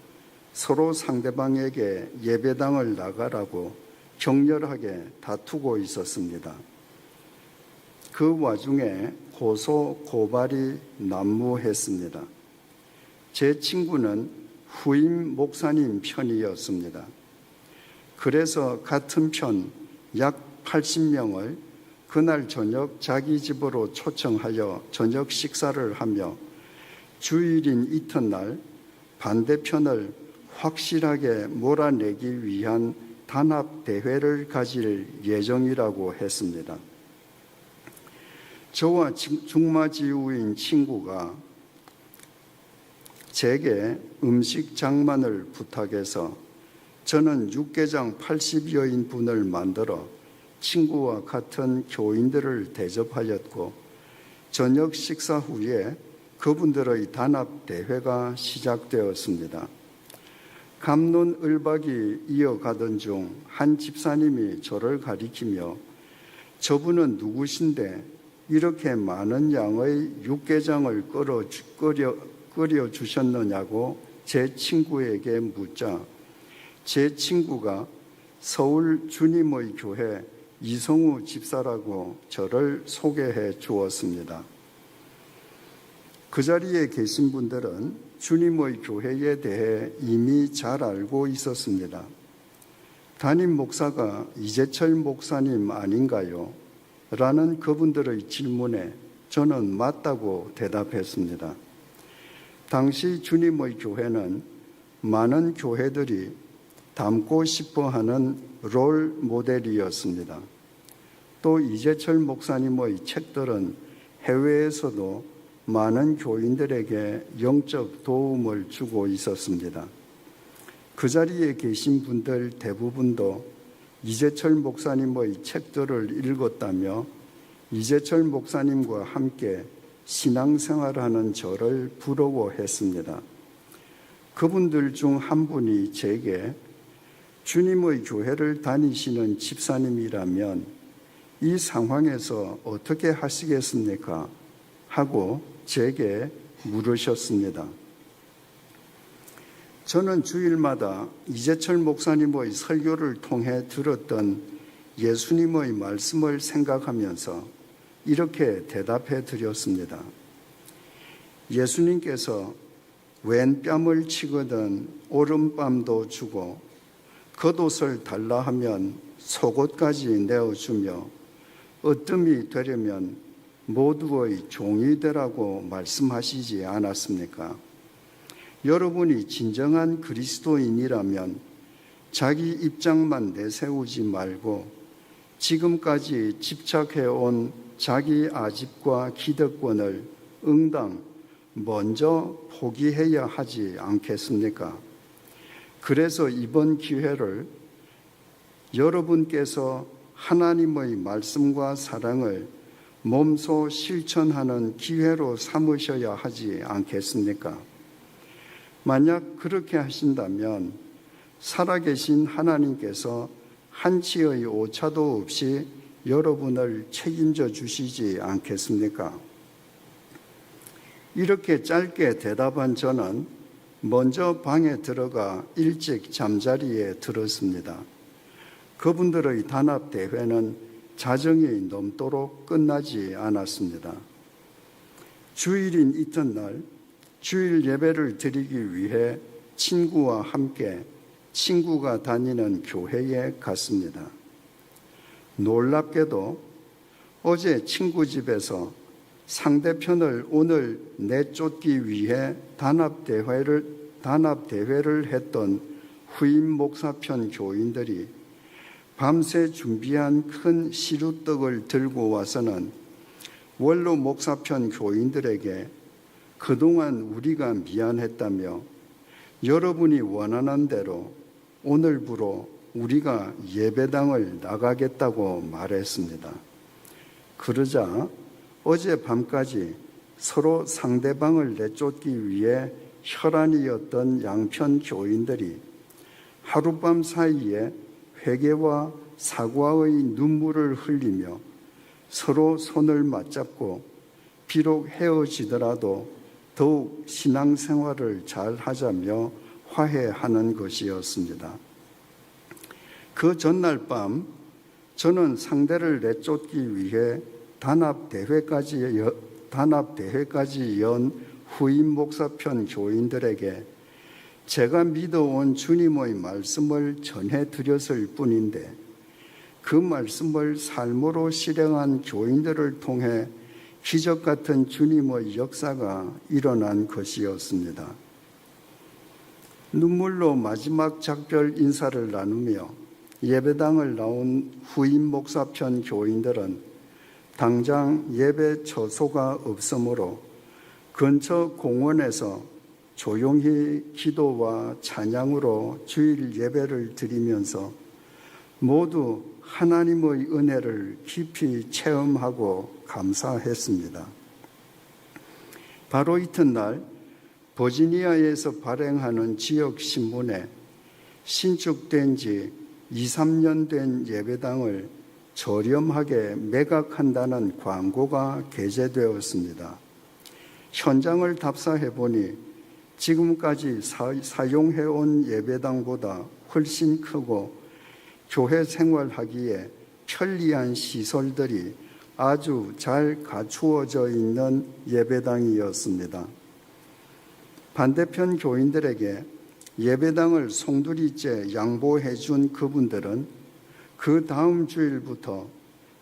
서로 상대방에게 예배당을 나가라고 격렬하게 다투고 있었습니다. 그 와중에 고소 고발이 난무했습니다. 제 친구는 후임 목사님 편이었습니다. 그래서 같은 편 약 80명을 그날 저녁 자기 집으로 초청하여 저녁 식사를 하며 주일인 이튿날 반대편을 확실하게 몰아내기 위한 단합대회를 가질 예정이라고 했습니다. 저와 중마지우인 친구가 제게 음식 장만을 부탁해서 저는 육개장 80여인 분을 만들어 친구와 같은 교인들을 대접하였고 저녁 식사 후에 그분들의 단합대회가 시작되었습니다. 갑론을박이 이어가던 중 한 집사님이 저를 가리키며 저분은 누구신데 이렇게 많은 양의 육개장을 끓여 주셨느냐고 제 친구에게 묻자 제 친구가 서울 주님의 교회 이성우 집사라고 저를 소개해 주었습니다. 그 자리에 계신 분들은 주님의 교회에 대해 이미 잘 알고 있었습니다. 담임 목사가 이재철 목사님 아닌가요? 라는 그분들의 질문에 저는 맞다고 대답했습니다. 당시 주님의 교회는 많은 교회들이 닮고 싶어하는 롤 모델이었습니다. 또 이재철 목사님의 책들은 해외에서도 많은 교인들에게 영적 도움을 주고 있었습니다. 그 자리에 계신 분들 대부분도 이재철 목사님의 책들을 읽었다며 이재철 목사님과 함께 신앙생활하는 저를 부러워했습니다. 그분들 중 한 분이 제게 주님의 교회를 다니시는 집사님이라면 이 상황에서 어떻게 하시겠습니까? 하고 제게 물으셨습니다. 저는 주일마다 이재철 목사님의 설교를 통해 들었던 예수님의 말씀을 생각하면서 이렇게 대답해 드렸습니다. 예수님께서 왼 뺨을 치거든 오른뺨도 주고 겉옷을 달라 하면 속옷까지 내어주며 어뜸이 되려면 모두의 종이 되라고 말씀하시지 않았습니까? 여러분이 진정한 그리스도인이라면 자기 입장만 내세우지 말고 지금까지 집착해온 자기 아집과 기득권을 응당 먼저 포기해야 하지 않겠습니까? 그래서 이번 기회를 여러분께서 하나님의 말씀과 사랑을 몸소 실천하는 기회로 삼으셔야 하지 않겠습니까? 만약 그렇게 하신다면 살아계신 하나님께서 한치의 오차도 없이 여러분을 책임져 주시지 않겠습니까? 이렇게 짧게 대답한 저는 먼저 방에 들어가 일찍 잠자리에 들었습니다. 그분들의 단합대회는 자정이 넘도록 끝나지 않았습니다. 주일인 이튿날 주일 예배를 드리기 위해 친구와 함께 친구가 다니는 교회에 갔습니다. 놀랍게도 어제 친구 집에서 상대편을 오늘 내쫓기 위해 단합대회를 했던 후임 목사편 교인들이 밤새 준비한 큰 시루떡을 들고 와서는 원로 목사편 교인들에게 그동안 우리가 미안했다며 여러분이 원하는 대로 오늘부로 우리가 예배당을 나가겠다고 말했습니다. 그러자 어젯밤까지 서로 상대방을 내쫓기 위해 혈안이었던 양편 교인들이 하룻밤 사이에 회개와 사과의 눈물을 흘리며 서로 손을 맞잡고 비록 헤어지더라도 더욱 신앙생활을 잘 하자며 화해하는 것이었습니다. 그 전날 밤 저는 상대를 내쫓기 위해 단합대회까지 연 후임 목사편 교인들에게 제가 믿어온 주님의 말씀을 전해드렸을 뿐인데 그 말씀을 삶으로 실행한 교인들을 통해 기적 같은 주님의 역사가 일어난 것이었습니다. 눈물로 마지막 작별 인사를 나누며 예배당을 나온 후임 목사편 교인들은 당장 예배 처소가 없으므로 근처 공원에서 조용히 기도와 찬양으로 주일 예배를 드리면서 모두 하나님의 은혜를 깊이 체험하고 감사했습니다. 바로 이튿날 버지니아에서 발행하는 지역 신문에 신축된 지 2, 3년 된 예배당을 저렴하게 매각한다는 광고가 게재되었습니다. 현장을 답사해 보니 지금까지 사용해온 예배당보다 훨씬 크고 교회 생활하기에 편리한 시설들이 아주 잘 갖추어져 있는 예배당이었습니다. 반대편 교인들에게 예배당을 송두리째 양보해 준 그분들은 그 다음 주일부터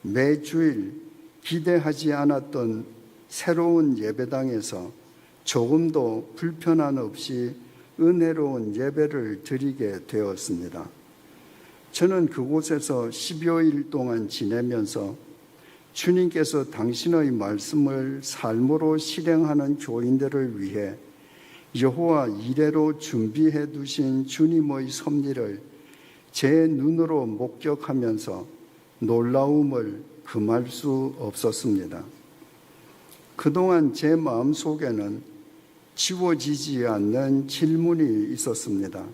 매주일 기대하지 않았던 새로운 예배당에서 조금도 불편함 없이 은혜로운 예배를 드리게 되었습니다. 저는 그곳에서 10여일 동안 지내면서 주님께서 당신의 말씀을 삶으로 실행하는 교인들을 위해 여호와 이레로 준비해 두신 주님의 섭리를 제 눈으로 목격하면서 놀라움을 금할 수 없었습니다. 그동안 제 마음속에는 지워지지 않는 질문이 있었습니다.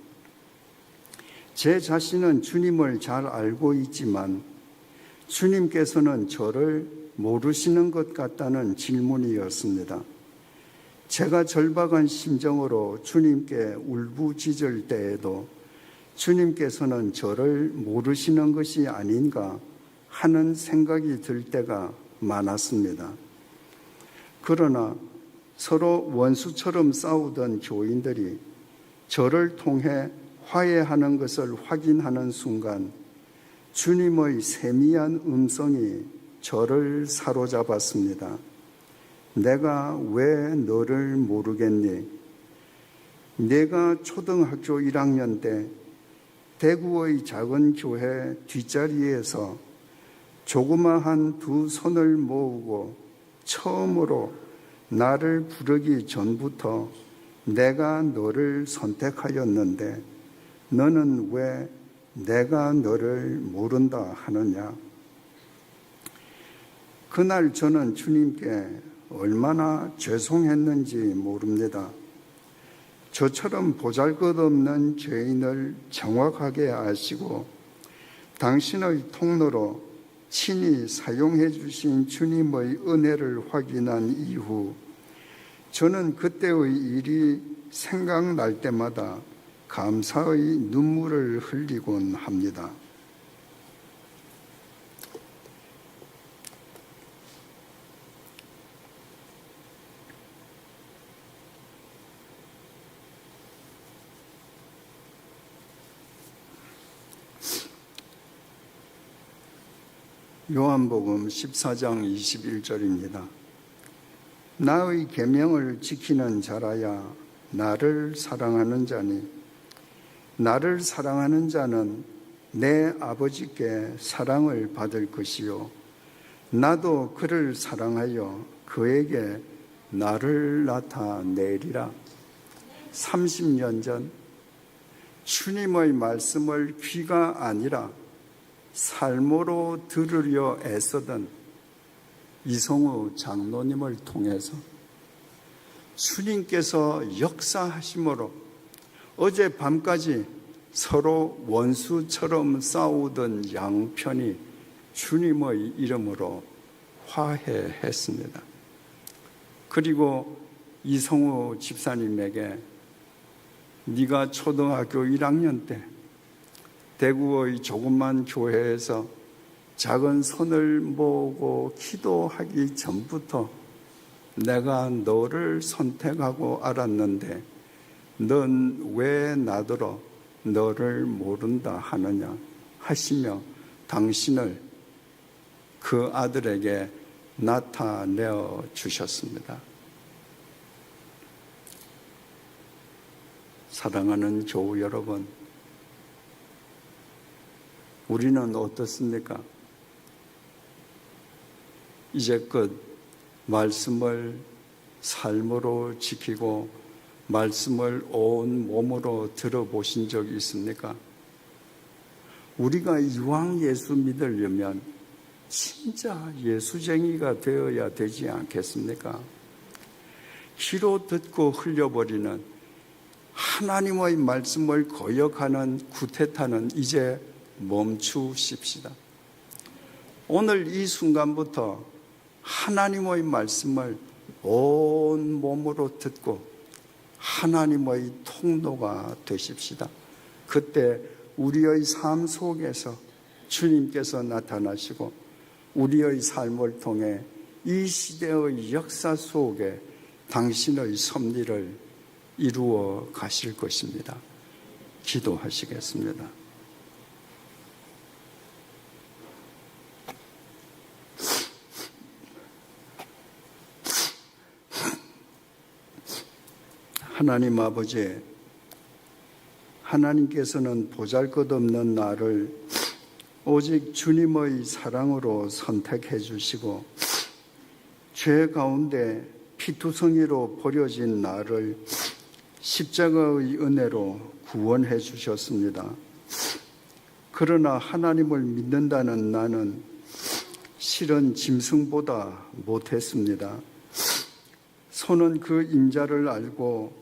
제 자신은 주님을 잘 알고 있지만 주님께서는 저를 모르시는 것 같다는 질문이었습니다. 제가 절박한 심정으로 주님께 울부짖을 때에도 주님께서는 저를 모르시는 것이 아닌가 하는 생각이 들 때가 많았습니다. 그러나 서로 원수처럼 싸우던 교인들이 저를 통해 화해하는 것을 확인하는 순간 주님의 세미한 음성이 저를 사로잡았습니다. 내가 왜 너를 모르겠니? 내가 초등학교 1학년 때 대구의 작은 교회 뒷자리에서 조그마한 두 손을 모으고 처음으로 나를 부르기 전부터 내가 너를 선택하였는데 너는 왜 내가 너를 모른다 하느냐? 그날 저는 주님께 얼마나 죄송했는지 모릅니다. 저처럼 보잘것없는 죄인을 정확하게 아시고 당신의 통로로 친히 사용해 주신 주님의 은혜를 확인한 이후 저는 그때의 일이 생각날 때마다 감사의 눈물을 흘리곤 합니다. 요한복음 14장 21절입니다. 나의 계명을 지키는 자라야 나를 사랑하는 자니 나를 사랑하는 자는 내 아버지께 사랑을 받을 것이요 나도 그를 사랑하여 그에게 나를 나타내리라. 30년 전 주님의 말씀을 귀가 아니라 삶으로 들으려 애쓰던 이성우 장로님을 통해서 주님께서 역사하심으로 어젯밤까지 서로 원수처럼 싸우던 양편이 주님의 이름으로 화해했습니다. 그리고 이성우 집사님에게 네가 초등학교 1학년 때 대구의 조그만 교회에서 작은 손을 모으고 기도하기 전부터 내가 너를 선택하고 알았는데 넌 왜 나더러 너를 모른다 하느냐 하시며 당신을 그 아들에게 나타내어 주셨습니다. 사랑하는 교우 여러분, 우리는 어떻습니까? 이제껏 말씀을 삶으로 지키고 말씀을 온 몸으로 들어보신 적이 있습니까? 우리가 이왕 예수 믿으려면 진짜 예수쟁이가 되어야 되지 않겠습니까? 귀로 듣고 흘려버리는 하나님의 말씀을 거역하는 구태타는 이제 멈추십시다. 오늘 이 순간부터 하나님의 말씀을 온 몸으로 듣고 하나님의 통로가 되십시다. 그때 우리의 삶 속에서 주님께서 나타나시고 우리의 삶을 통해 이 시대의 역사 속에 당신의 섭리를 이루어 가실 것입니다. 기도하시겠습니다. 하나님 아버지, 하나님께서는 보잘것없는 나를 오직 주님의 사랑으로 선택해 주시고 죄 가운데 피투성이로 버려진 나를 십자가의 은혜로 구원해 주셨습니다. 그러나 하나님을 믿는다는 나는 실은 짐승보다 못했습니다. 소는 그 임자를 알고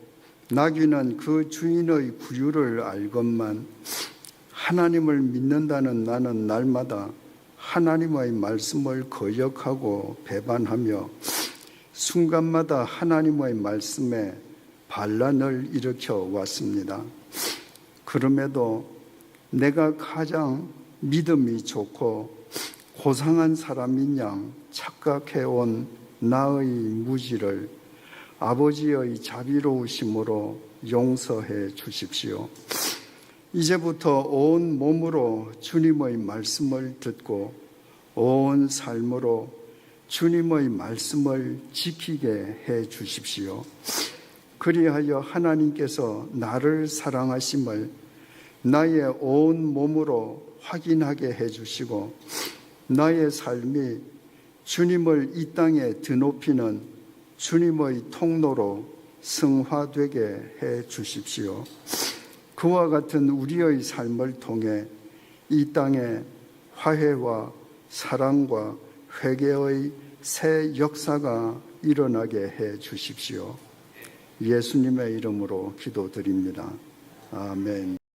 나귀는 그 주인의 구유를 알건만 하나님을 믿는다는 나는 날마다 하나님의 말씀을 거역하고 배반하며 순간마다 하나님의 말씀에 반란을 일으켜 왔습니다. 그럼에도 내가 가장 믿음이 좋고 고상한 사람인 양 착각해온 나의 무지를 아버지의 자비로우심으로 용서해 주십시오. 이제부터 온 몸으로 주님의 말씀을 듣고 온 삶으로 주님의 말씀을 지키게 해 주십시오. 그리하여 하나님께서 나를 사랑하심을 나의 온 몸으로 확인하게 해 주시고 나의 삶이 주님을 이 땅에 드높이는 주님의 통로로 승화되게 해 주십시오. 그와 같은 우리의 삶을 통해 이 땅에 화해와 사랑과 회개의 새 역사가 일어나게 해 주십시오. 예수님의 이름으로 기도드립니다. 아멘.